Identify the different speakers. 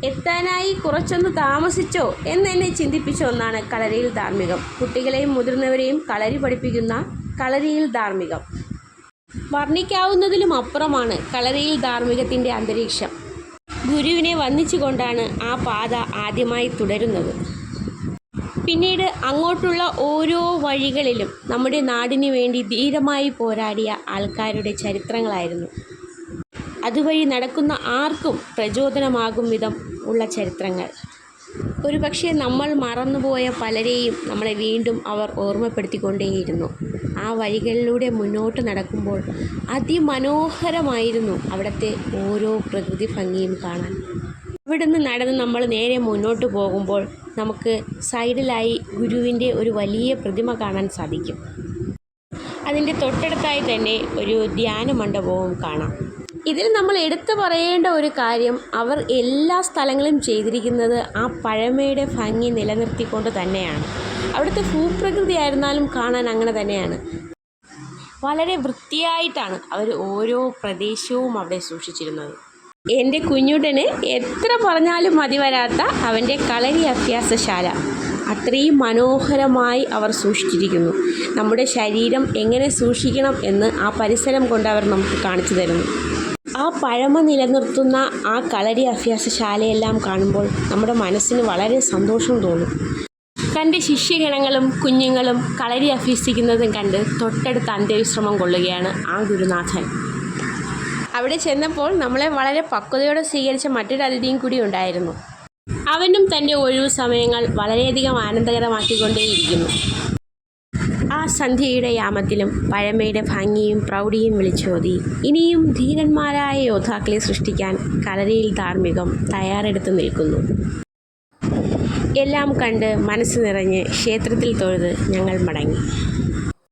Speaker 1: എത്താനായി കുറച്ചൊന്ന് താമസിച്ചോ എന്നെന്നെ ചിന്തിപ്പിച്ച ഒന്നാണ് കളരിയിൽ ധാർമ്മികം. കുട്ടികളെയും മുതിർന്നവരെയും കളരി പഠിപ്പിക്കുന്ന കളരിയിൽ ധാർമ്മികം. വർണ്ണിക്കാവുന്നതിലും അപ്പുറമാണ് കളരിയിൽ ധാർമ്മികത്തിൻ്റെ അന്തരീക്ഷം. ഗുരുവിനെ വന്ദിച്ചുകൊണ്ടാണ് ആ പാത ആദ്യമായി തുടരുന്നത്. പിന്നീട് അങ്ങോട്ടുള്ള ഓരോ വഴികളിലും നമ്മുടെ നാടിനു വേണ്ടി ധീരമായി പോരാടിയ ആൾക്കാരുടെ ചരിത്രങ്ങളായിരുന്നു. അതുവഴി നടക്കുന്ന ആർക്കും പ്രചോദനമാകും വിധം ഉള്ള ചരിത്രങ്ങൾ. ഒരുപക്ഷെ നമ്മൾ മറന്നുപോയ പലരെയും നമ്മളെ വീണ്ടും അവർ ഓർമ്മപ്പെടുത്തിക്കൊണ്ടേയിരുന്നു. ആ വഴികളിലൂടെ മുന്നോട്ട് നടക്കുമ്പോൾ അതിമനോഹരമായിരുന്നു അവിടുത്തെ ഓരോ പ്രകൃതി ഭംഗിയും കാണാൻ. ഇവിടുന്ന് നടന്ന് നമ്മൾ നേരെ മുന്നോട്ട് പോകുമ്പോൾ നമുക്ക് സൈഡിലായി ഗുരുവിൻ്റെ ഒരു വലിയ പ്രതിമ കാണാൻ സാധിക്കും. അതിൻ്റെ തൊട്ടടുത്തായി തന്നെ ഒരു ധ്യാന മണ്ഡപവും കാണാം. ഇതിൽ നമ്മൾ എടുത്തു പറയേണ്ട ഒരു കാര്യം, അവർ എല്ലാ സ്ഥലങ്ങളും ചെയ്തിരിക്കുന്നത് ആ പഴമയുടെ ഭംഗി നിലനിർത്തിക്കൊണ്ട് തന്നെയാണ്. അവിടുത്തെ ഭൂപ്രകൃതി ആയിരുന്നാലും കാണാൻ അങ്ങനെ തന്നെയാണ്. വളരെ വൃത്തിയായിട്ടാണ് അവർ ഓരോ പ്രദേശവും അവിടെ സൂക്ഷിച്ചിരുന്നത്. എൻ്റെ കുഞ്ഞുട്ടന് എത്ര പറഞ്ഞാലും മതി വരാത്ത അവൻ്റെ കളരി അഭ്യാസശാല അത്രയും മനോഹരമായി അവർ സൂക്ഷിച്ചിരിക്കുന്നു. നമ്മുടെ ശരീരം എങ്ങനെ സൂക്ഷിക്കണം എന്ന് ആ പരിസരം കൊണ്ട് അവർ നമുക്ക് കാണിച്ചു തരുന്നു. ആ പഴമ നിലനിർത്തുന്ന ആ കളരി അഭ്യാസശാലയെല്ലാം കാണുമ്പോൾ നമ്മുടെ മനസ്സിന് വളരെ സന്തോഷം തോന്നും. തൻ്റെ ശിഷ്യഗണങ്ങളും കുഞ്ഞുങ്ങളും കളരി അഭ്യസിക്കുന്നതും കണ്ട് തൊട്ടടുത്ത് അന്ത്യവിശ്രമം കൊള്ളുകയാണ് ആ ഗുരുനാഥൻ. അവിടെ ചെന്നപ്പോൾ നമ്മളെ വളരെ പക്വതയോടെ സ്വീകരിച്ച മറ്റൊരു അതിഥിയും കൂടി ഉണ്ടായിരുന്നു. അവനും തൻ്റെ ഒഴിവു സമയങ്ങൾ വളരെയധികം ആനന്ദകരമാക്കിക്കൊണ്ടേയിരിക്കുന്നു. ആ സന്ധ്യയുടെ യാമത്തിലും പഴമയുടെ ഭംഗിയും പ്രൗഢിയും വിളിച്ചോതി ഇനിയും ധീരന്മാരായ യോദ്ധാക്കളെ സൃഷ്ടിക്കാൻ കളരിയിൽ ധാർമ്മികം തയ്യാറെടുത്ത് നിൽക്കുന്നു. എല്ലാം കണ്ട് മനസ്സ് നിറഞ്ഞ് ക്ഷേത്രത്തിൽ തൊഴുത് ഞങ്ങൾ മടങ്ങി.